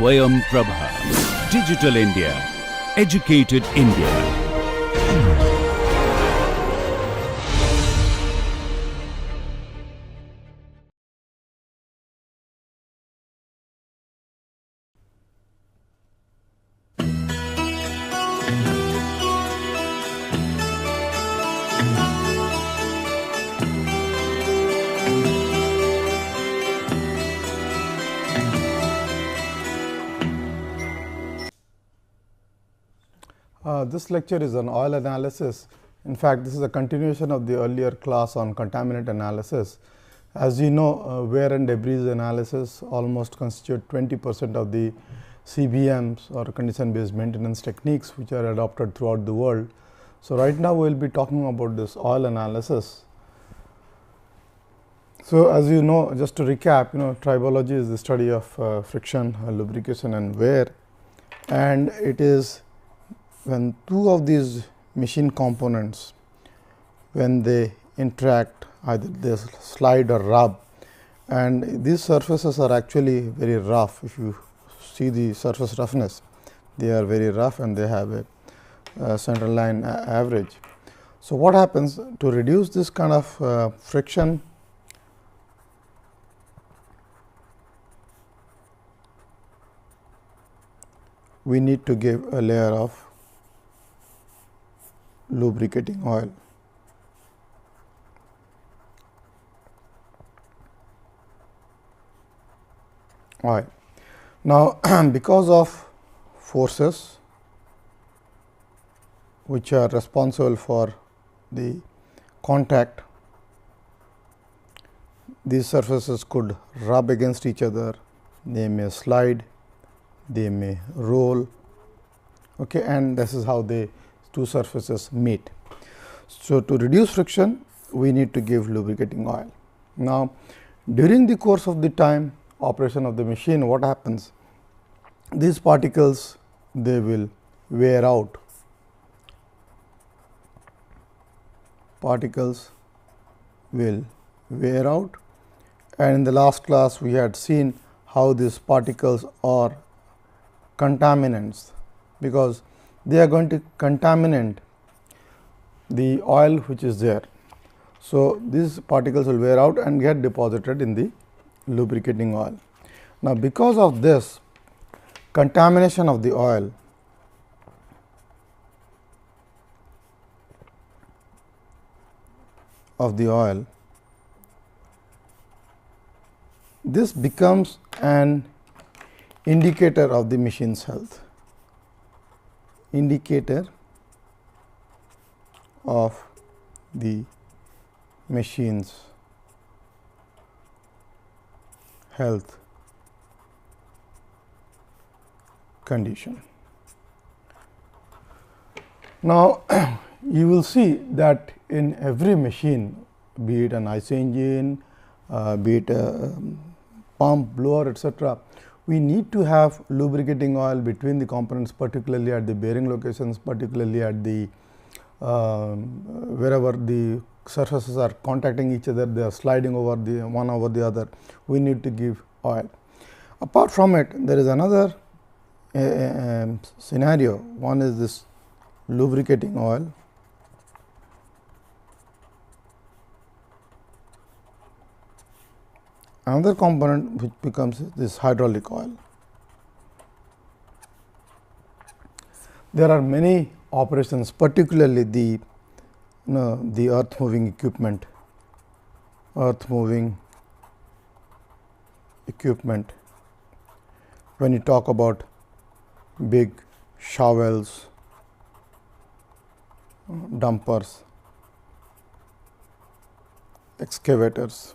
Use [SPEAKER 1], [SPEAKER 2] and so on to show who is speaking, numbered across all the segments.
[SPEAKER 1] Swayam Prabha. Digital India. Educated India.
[SPEAKER 2] This lecture is on oil analysis. In fact, this is a continuation of the earlier class on contaminant analysis. As you know, wear and debris analysis almost constitute 20% of the CBMs or condition based maintenance techniques which are adopted throughout the world. So, right now we will be talking about this oil analysis. So, as you know, just to recap, tribology is the study of friction, lubrication and wear, and it is when two of these machine components, when they interact, either they slide or rub, and these surfaces are actually very rough. If you see the surface roughness, they are very rough and they have a center line average. So, what happens to reduce this kind of friction? We need to give a layer of lubricating oil. Now, because of forces which are responsible for the contact, these surfaces could rub against each other, they may slide, they may roll, and this is how they two surfaces meet. So, to reduce friction, we need to give lubricating oil. Now, during the course of the time operation of the machine, what happens? These particles, they will wear out. Particles will wear out, and in the last class we had seen how these particles are contaminants, because they are going to contaminate the oil which is there. So, these particles will wear out and get deposited in the lubricating oil. Now, because of this contamination of the oil, this becomes an indicator of the machine's health. Indicator of the machine's health condition. Now, you will see that in every machine, be it an IC engine, be it a pump, blower, etc., we need to have lubricating oil between the components, particularly at the bearing locations, particularly at the wherever the surfaces are contacting each other, they are sliding over the one over the other, we need to give oil. Apart from it, there is another scenario. One is this lubricating oil. Another component which becomes this hydraulic oil. There are many operations, particularly the earth moving equipment, when you talk about big shovels, dumpers, excavators,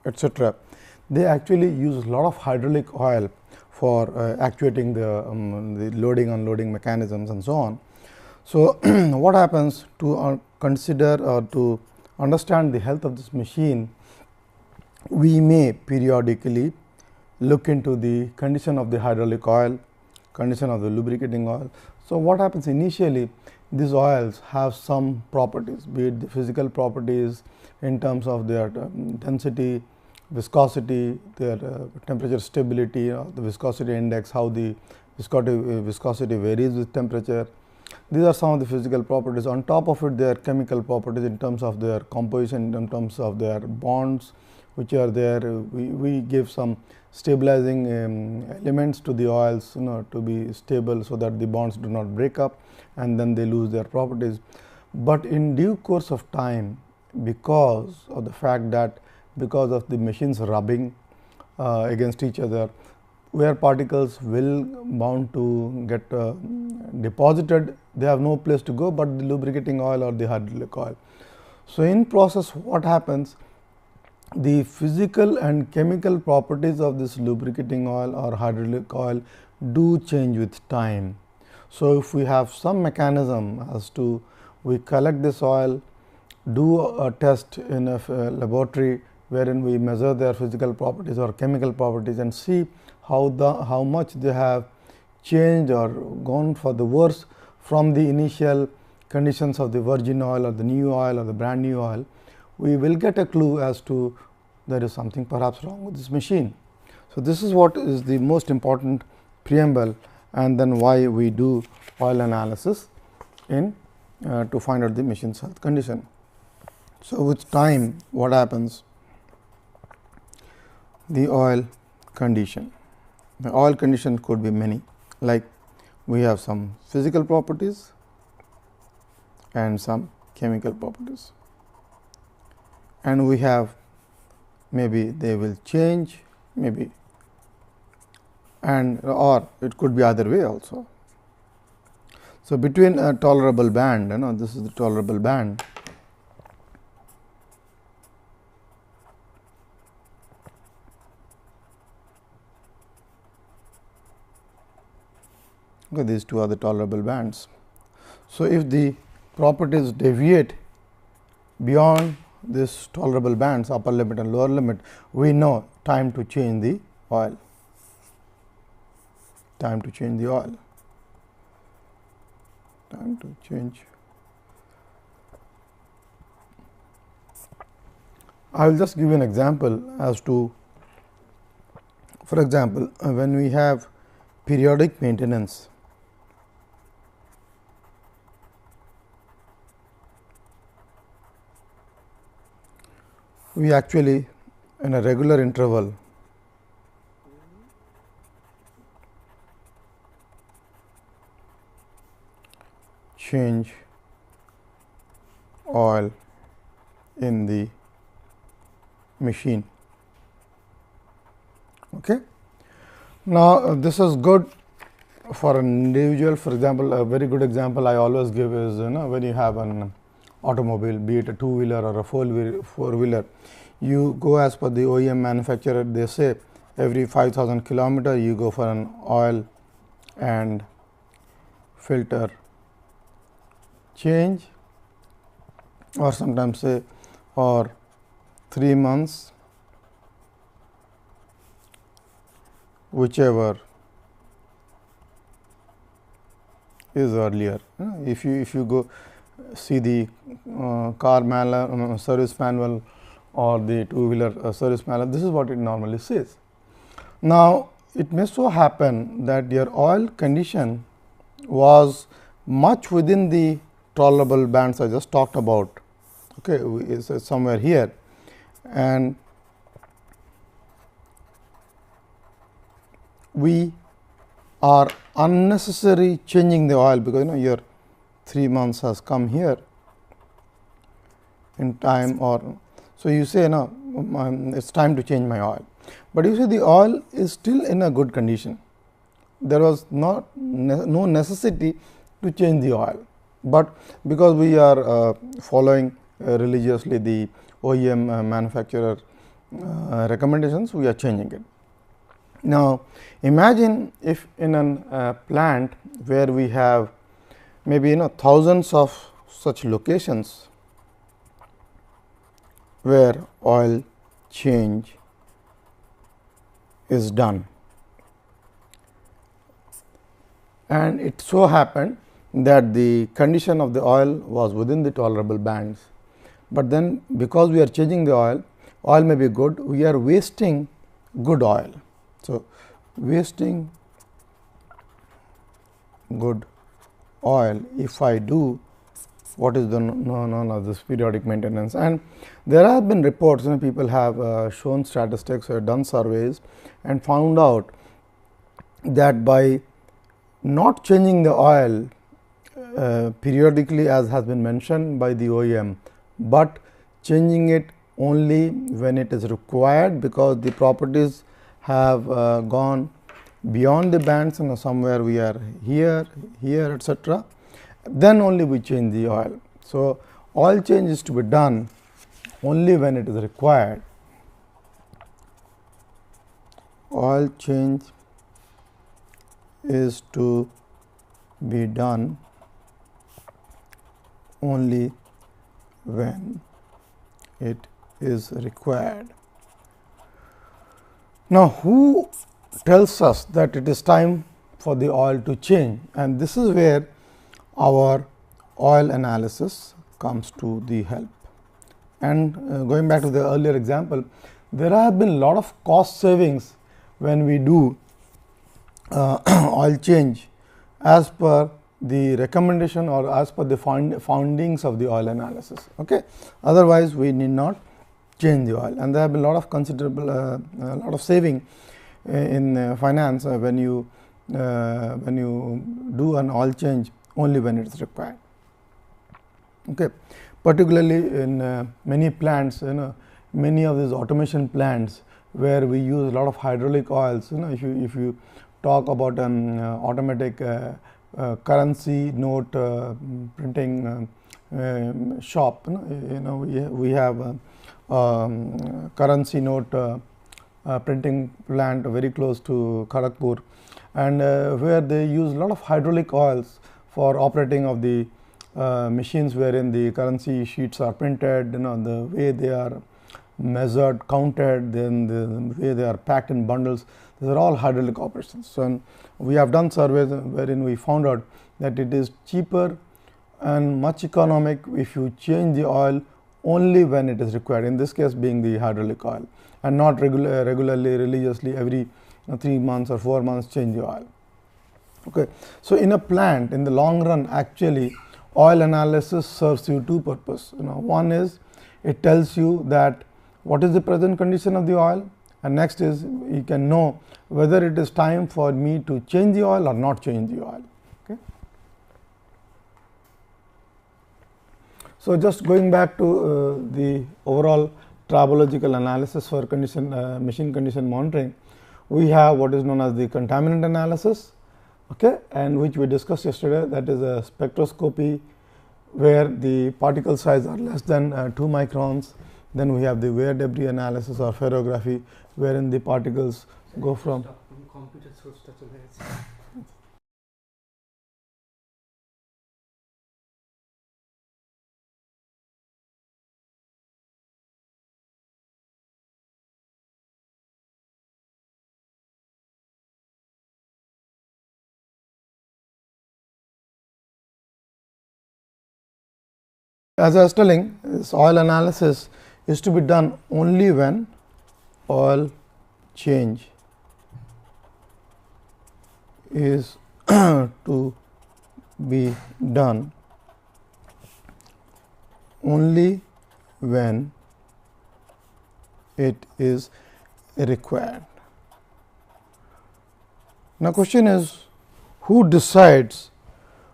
[SPEAKER 2] etc. They actually use a lot of hydraulic oil for actuating the loading unloading mechanisms and so on. So, what happens to consider or to understand the health of this machine, we may periodically look into the condition of the hydraulic oil, condition of the lubricating oil. So, what happens initially, these oils have some properties, be it the physical properties in terms of their density, viscosity, their temperature stability, the viscosity index, how the viscosity varies with temperature. These are some of the physical properties. On top of it, there are chemical properties in terms of their composition, in terms of their bonds which are there. We give some stabilizing elements to the oils, to be stable, so that the bonds do not break up and then they lose their properties. But in due course of time, because of the fact that because of the machines rubbing against each other, where particles will bound to get deposited, they have no place to go but the lubricating oil or the hydraulic oil. So, in process what happens, the physical and chemical properties of this lubricating oil or hydraulic oil do change with time. So, if we have some mechanism as to we collect this oil, do a test in a laboratory wherein we measure their physical properties or chemical properties and see how much they have changed or gone for the worse from the initial conditions of the virgin oil or the new oil or the brand new oil, we will get a clue as to there is something perhaps wrong with this machine. So, this is what is the most important preamble, and then why we do oil analysis in to find out the machine's health condition. So, with time what happens? The oil condition. The oil condition could be many, like we have some physical properties and some chemical properties, and we have maybe they will change, maybe, and or it could be other way also. So, between a tolerable band, this is the tolerable band, okay, these two are the tolerable bands. So, if the properties deviate beyond this tolerable bands, upper limit and lower limit, we know time to change the oil, time to change the oil, time to change. I will just give you an example as to, for example, when we have periodic maintenance, we actually in a regular interval change oil in the machine. Okay. Now, this is good for an individual. For example, a very good example I always give is when you have an automobile, be it a two wheeler or a four wheeler, you go as per the OEM manufacturer. They say every 5,000 kilometer you go for an oil and filter change, or sometimes say for 3 months, whichever is earlier. If you go see the car manual, service manual or the two wheeler service manual, this is what it normally says. Now, it may so happen that your oil condition was much within the tolerable bands I just talked about, okay, is somewhere here, and we are unnecessary changing the oil, because your 3 months has come here in time, or so you say no, it's time to change my oil, but you see the oil is still in a good condition. There was no necessity to change the oil, but because we are following religiously the OEM manufacturer recommendations, we are changing it. Now, imagine if in a plant where we have maybe thousands of such locations where oil change is done, and it so happened that the condition of the oil was within the tolerable bands, but then because we are changing the oil, oil may be good, we are wasting good oil. So, wasting good oil if I do what is the known as this periodic maintenance. And there have been reports, people have shown statistics or done surveys and found out that by not changing the oil periodically as has been mentioned by the OEM, but changing it only when it is required, because the properties have gone beyond the bands, somewhere we are here, etc., then only we change the oil. So, oil change is to be done only when it is required. Oil change is to be done only when it is required. Now, who tells us that it is time for the oil to change? And this is where our oil analysis comes to the help. And going back to the earlier example, there have been a lot of cost savings when we do oil change as per the recommendation or as per the findings of the oil analysis. Okay. Otherwise, we need not change the oil, and there have been a lot of considerable lot of saving in finance when you do an oil change only when it is required. Okay. Particularly in many plants, many of these automation plants where we use a lot of hydraulic oils. If you talk about an automatic currency note printing shop, we have currency note printing plant very close to Kharagpur, and where they use a lot of hydraulic oils for operating of the machines wherein the currency sheets are printed, the way they are measured, counted, then the way they are packed in bundles. These are all hydraulic operations. So, we have done surveys wherein we found out that it is cheaper and much economic if you change the oil only when it is required, in this case being the hydraulic oil, and not regularly, religiously every 3 months or 4 months change the oil. Okay. So, in a plant, in the long run, actually oil analysis serves you two purposes. One is it tells you that what is the present condition of the oil, and next is you can know whether it is time for me to change the oil or not change the oil. Okay. So, just going back to the overall tribological analysis for machine condition monitoring, we have what is known as the contaminant analysis, okay, and which we discussed yesterday, that is a spectroscopy where the particle size are less than 2 microns. Then we have the wear debris analysis or ferrography, wherein the particles go from as I was telling, this oil analysis is to be done only when oil change is to be done only when it is required. Now, question is, who decides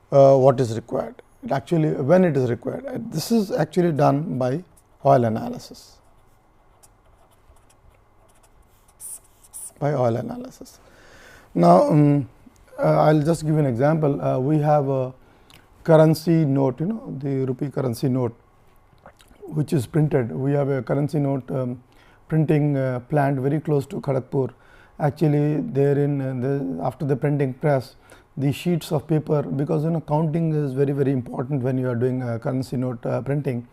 [SPEAKER 2] what is required? Actually, when it is required, this is actually done by oil analysis. Now, I will just give you an example. We have a currency note, the rupee currency note, which is printed. We have a currency note printing plant very close to Kharagpur. Actually, therein after the printing press, the sheets of paper, because counting is very important when you are doing currency note printing.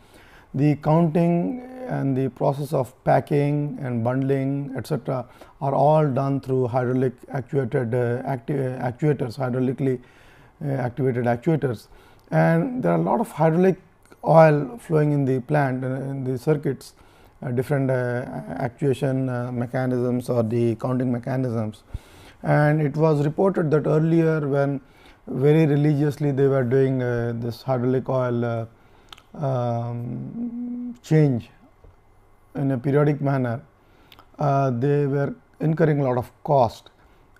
[SPEAKER 2] The counting and the process of packing and bundling, etc., are all done through hydraulic actuated actuators, hydraulically activated actuators, and there are a lot of hydraulic oil flowing in the plant in the circuits, different actuation mechanisms or the counting mechanisms. And it was reported that earlier, when very religiously they were doing this hydraulic oil change in a periodic manner, they were incurring a lot of cost.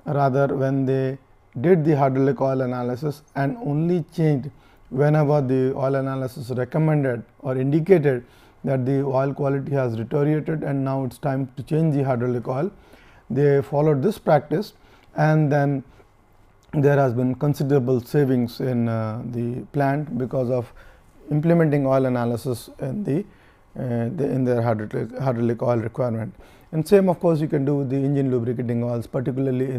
[SPEAKER 2] Rather, when they did the hydraulic oil analysis and only changed whenever the oil analysis recommended or indicated that the oil quality has deteriorated and now it is time to change the hydraulic oil, they followed this practice, and then there has been considerable savings in the plant because of implementing oil analysis in their hydraulic oil requirement. And same, of course, you can do with the engine lubricating oils, particularly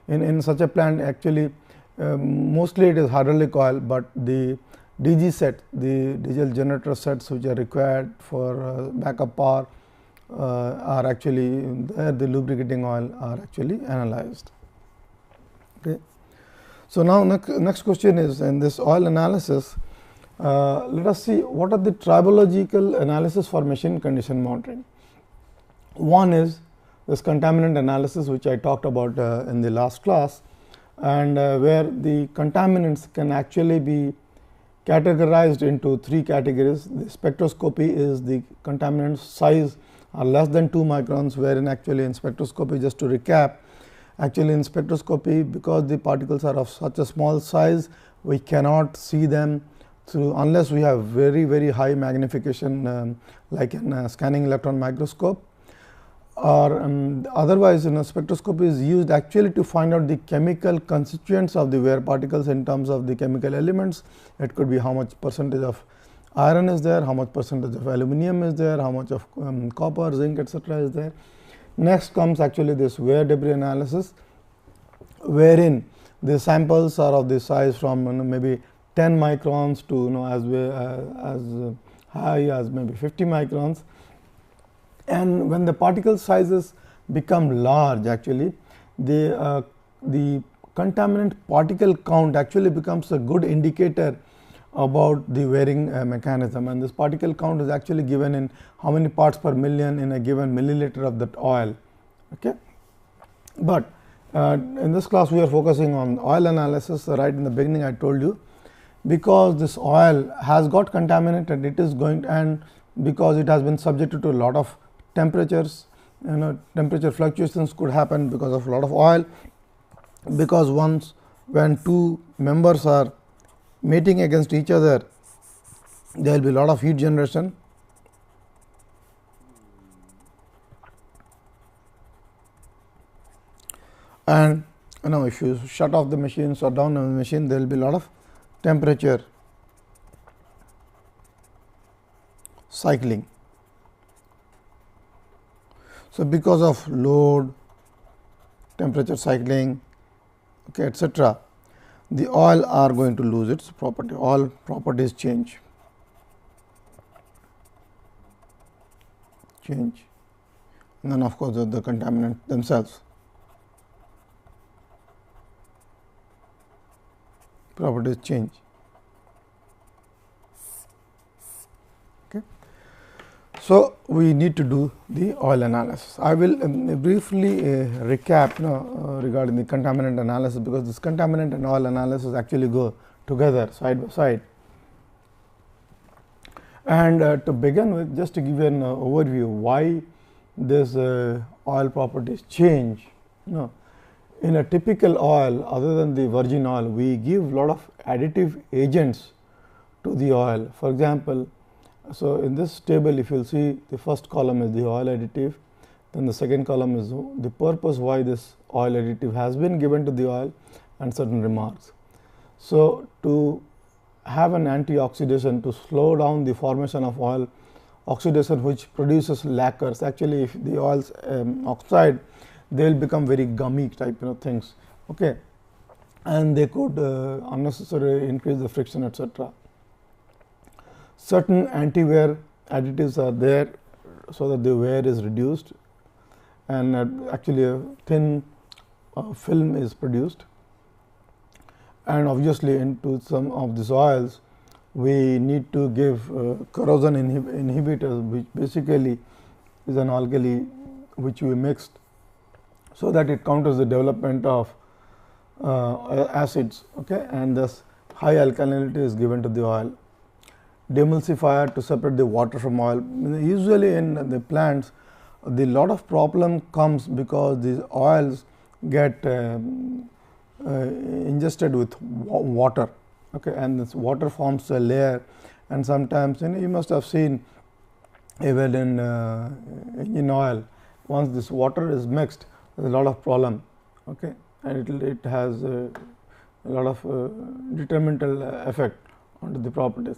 [SPEAKER 2] in such a plant. Actually, mostly it is hydraulic oil, but the DG set, the diesel generator sets which are required for backup power are actually there, the lubricating oil are actually analyzed. Okay. So, now next question is, in this oil analysis, let us see what are the tribological analysis for machine condition monitoring. One is this contaminant analysis, which I talked about in the last class, and where the contaminants can actually be categorized into three categories. The spectroscopy is the contaminant size are less than 2 microns, wherein actually in spectroscopy, just to recap, actually in spectroscopy, because the particles are of such a small size, we cannot see them through unless we have very high magnification like in a scanning electron microscope, or otherwise spectroscopy is used actually to find out the chemical constituents of the wear particles in terms of the chemical elements. It could be how much percentage of iron is there, how much percentage of aluminum is there, how much of copper, zinc, etc. is there. Next comes actually this wear debris analysis, wherein the samples are of the size from maybe 10 microns to as high as maybe 50 microns. And when the particle sizes become large, actually the contaminant particle count actually becomes a good indicator about the wearing mechanism, and this particle count is actually given in how many parts per million in a given milliliter of that oil. Okay. But in this class we are focusing on oil analysis. Right in the beginning I told you, because this oil has got contaminated, it is going, and because it has been subjected to a lot of temperatures, temperature fluctuations could happen because of a lot of oil, because when two members are mating against each other, there will be a lot of heat generation. And if you shut off the machine, shut down the machine, there will be a lot of temperature cycling. So, because of load, temperature cycling, okay, etc., the oil are going to lose its property. All properties change. And then of course, the contaminant themselves, properties change. Okay. So, we need to do the oil analysis. I will briefly recap regarding the contaminant analysis, because this contaminant and oil analysis actually go together side by side. And to begin with, just to give you an overview why this oil properties change. In a typical oil, other than the virgin oil, we give lot of additive agents to the oil. For example, so in this table, if you will see, the first column is the oil additive, then the second column is the purpose why this oil additive has been given to the oil, and certain remarks. So, to have an antioxidation to slow down the formation of oil oxidation, which produces lacquers. Actually, if the oils oxide, they will become very gummy type things, okay, and they could unnecessarily increase the friction, etc. Certain anti-wear additives are there, so that the wear is reduced, and actually a thin film is produced. And obviously, into some of these oils we need to give corrosion inhibitors, which basically is an alkali which we mixed, so that it counters the development of acids, okay, and thus high alkalinity is given to the oil. Demulsifier to separate the water from oil. Usually in the plants, the lot of problem comes because these oils get ingested with water, okay, and this water forms a layer, and sometimes you must have seen even in engine oil, once this water is mixed, there is a lot of problem, okay, and it has a lot of detrimental effect onto the properties.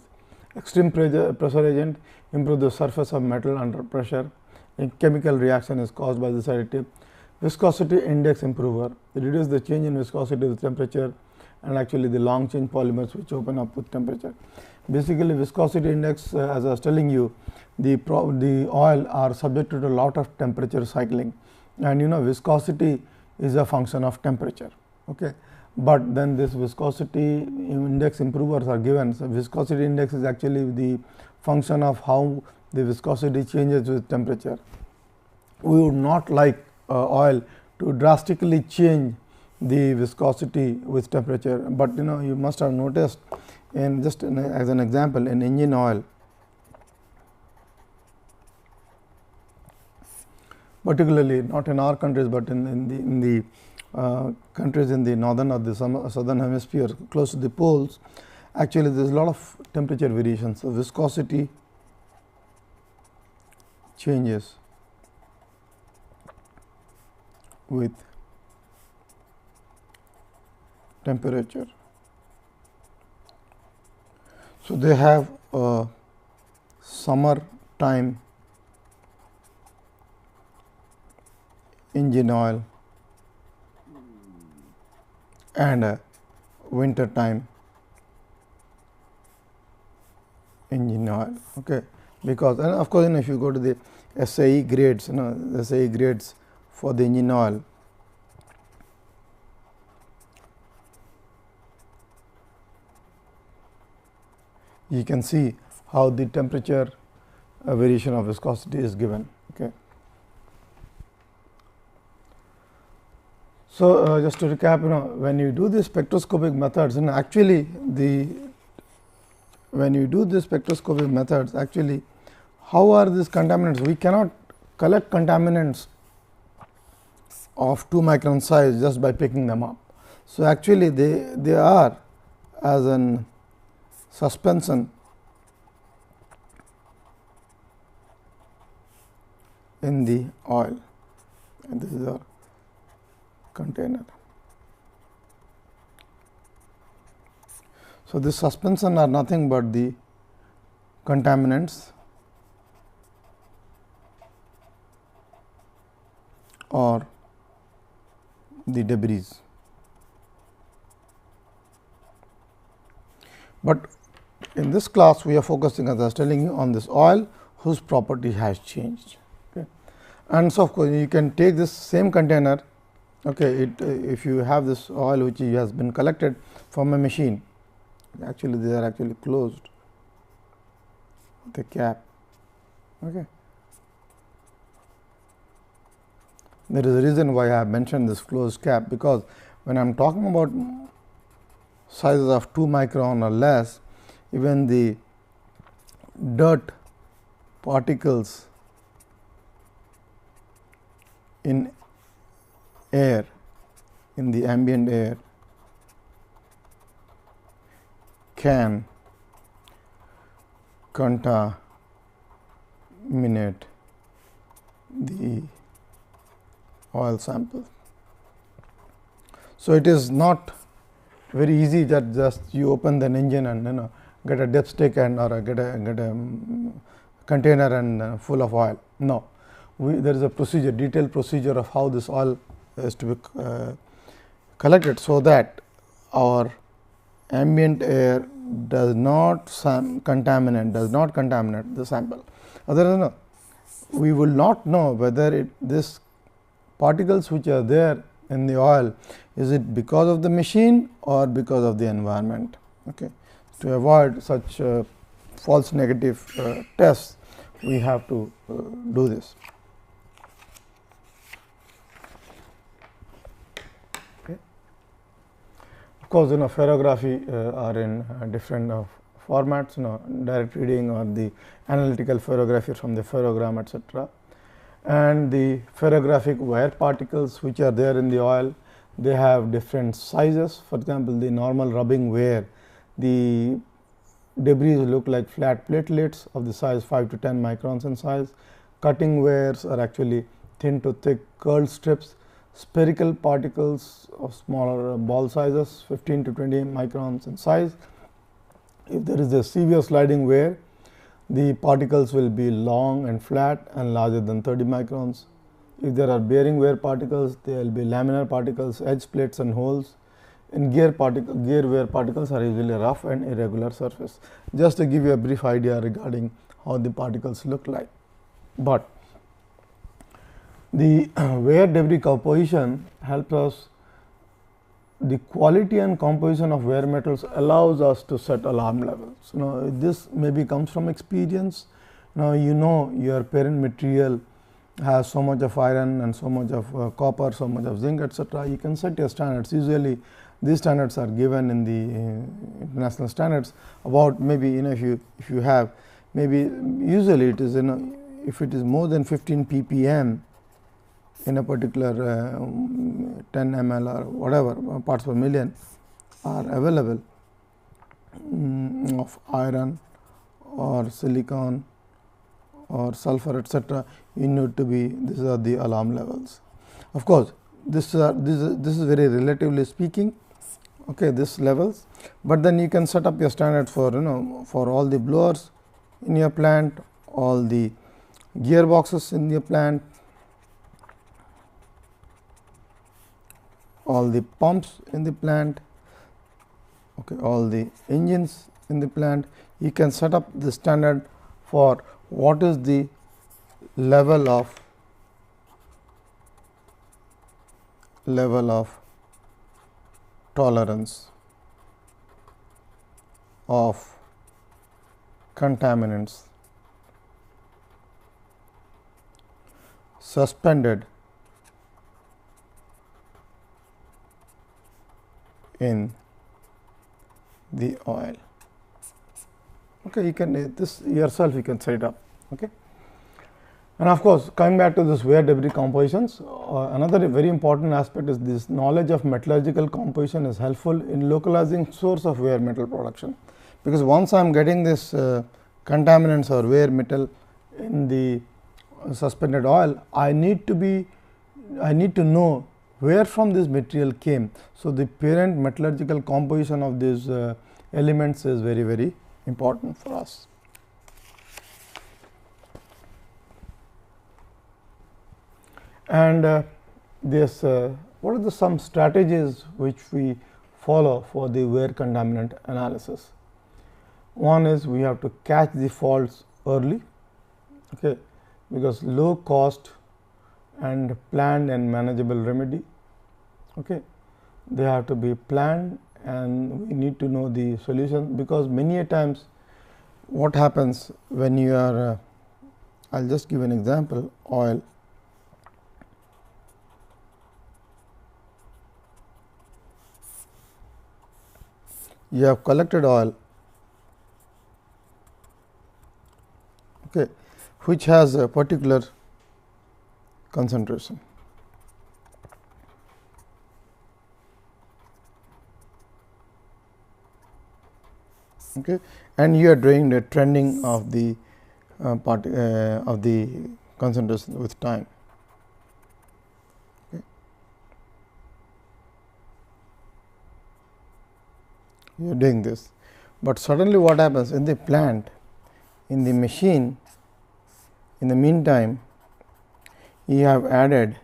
[SPEAKER 2] Extreme pressure agent improve the surface of metal under pressure. A chemical reaction is caused by this additive. Viscosity index improver, it reduces the change in viscosity with temperature, and actually the long chain polymers which open up with temperature. Basically, viscosity index, as I was telling you, the oil are subjected to a lot of temperature cycling, and viscosity is a function of temperature, okay. But then this viscosity index improvers are given. So, viscosity index is actually the function of how the viscosity changes with temperature. We would not like oil to drastically change the viscosity with temperature, but you must have noticed in just as an example, in engine oil, particularly not in our countries, but in the countries in the northern or the southern hemisphere close to the poles, actually there is a lot of temperature variations. So, viscosity changes with temperature. So, they have a summer time engine oil and a winter time engine oil, okay. Because, and of course, if you go to the SAE grades, SAE grades for the engine oil, you can see how the temperature variation of viscosity is given, okay. So, just to recap, when you do the spectroscopic methods, actually when you do the spectroscopic methods, actually how are these contaminants? We cannot collect contaminants of 2 micron size just by picking them up. So, actually they are as an suspension in the oil, and this is our container. So, this suspension are nothing but the contaminants or the debris. But in this class, we are focusing, as I was telling you, on this oil whose property has changed. Okay. And so, of course, you can take this same container. Okay, if you have this oil which has been collected from a machine, actually they are actually closed with a cap. Okay. There is a reason why I have mentioned this closed cap, because when I am talking about sizes of 2 micron or less, even the dirt particles in air, in the ambient air, can contaminate the oil sample. So, it is not very easy that just you open the engine and get a dipstick and or get a container and full of oil. No, there is a procedure, detailed procedure of how this oil is to be collected, so that our ambient air does not contaminate the sample. Other than we will not know whether this particles which are there in the oil, is it because of the machine or because of the environment. Okay. To avoid such false negative tests, we have to do this. Of course, ferrography are in different formats, direct reading or the analytical ferrography from the ferrogram, etc. And the ferrographic wire particles which are there in the oil, they have different sizes. For example, the normal rubbing ware, the debris look like flat platelets of the size 5 to 10 microns in size. Cutting wares are actually thin to thick curled strips. Spherical particles of smaller ball sizes 15 to 20 microns in size. If there is a severe sliding wear, the particles will be long and flat and larger than 30 microns. If there are bearing wear particles, there will be laminar particles, edge plates and holes. And gear wear particles are usually rough and irregular surface. Just to give you a brief idea regarding how the particles look like. But the wear debris composition helps us. The quality and composition of wear metals allows us to set alarm levels. This maybe comes from experience. Now, your parent material has so much of iron and so much of copper, so much of zinc, etc. You can set your standards. Usually, these standards are given in the international standards about maybe if you have maybe usually it is if it is more than 15 ppm in a particular 10 ml or whatever parts per million are available of iron or silicon or sulfur, etc. You need to be, these are the alarm levels. Of course, this is very relatively speaking, okay, this levels, but then you can set up your standard for for all the blowers in your plant, all the gearboxes in your plant, all the pumps in the plant, okay, all the engines in the plant. You can set up the standard for what is the level of tolerance of contaminants suspended in the oil. Okay, you can this yourself you can set it up. Okay. And of course, coming back to this wear debris compositions, another very important aspect is this knowledge of metallurgical composition is helpful in localizing source of wear metal production, because once I am getting this contaminants or wear metal in the suspended oil, I need to know where from this material came. So, the parent metallurgical composition of these elements is very, very important for us. And this what are some strategies which we follow for the wear contaminant analysis? One is we have to catch the faults early, okay, because low cost and planned and manageable remedy, okay, they have to be planned and we need to know the solution, because many a times what happens when you are I will just give an example, oil. You have collected oil, okay, which has a particular concentration. Okay, and you are doing the trending of the concentration with time. Okay. You are doing this, but suddenly what happens in the plant, in the machine, in the meantime, you have added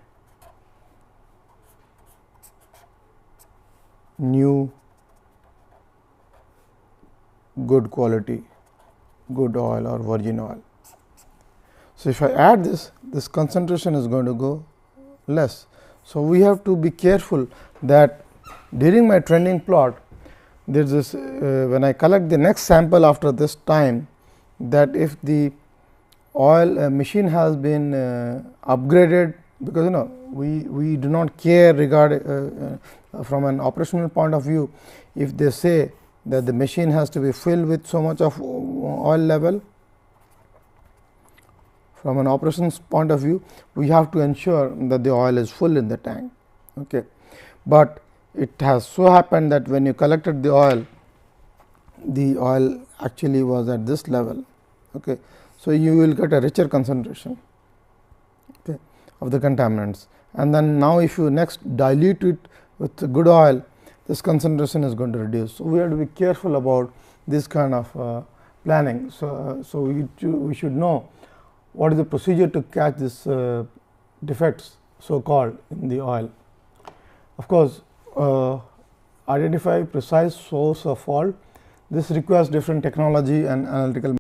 [SPEAKER 2] new good quality, good oil or virgin oil. So, if I add this concentration is going to go less. So, we have to be careful that during my trending plot, there is this when I collect the next sample after this time, that if the oil machine has been upgraded because we do not care regard from an operational point of view. If they say that the machine has to be filled with so much of oil level, from an operations point of view, we have to ensure that the oil is full in the tank. Okay. But it has so happened that when you collected the oil actually was at this level. Okay. So, you will get a richer concentration, okay, of the contaminants, and then now if you next dilute it with good oil, this concentration is going to reduce. So, we have to be careful about this kind of planning. So, we should know what is the procedure to catch this defects so called in the oil. Of course, identify precise source of fault. This requires different technology and analytical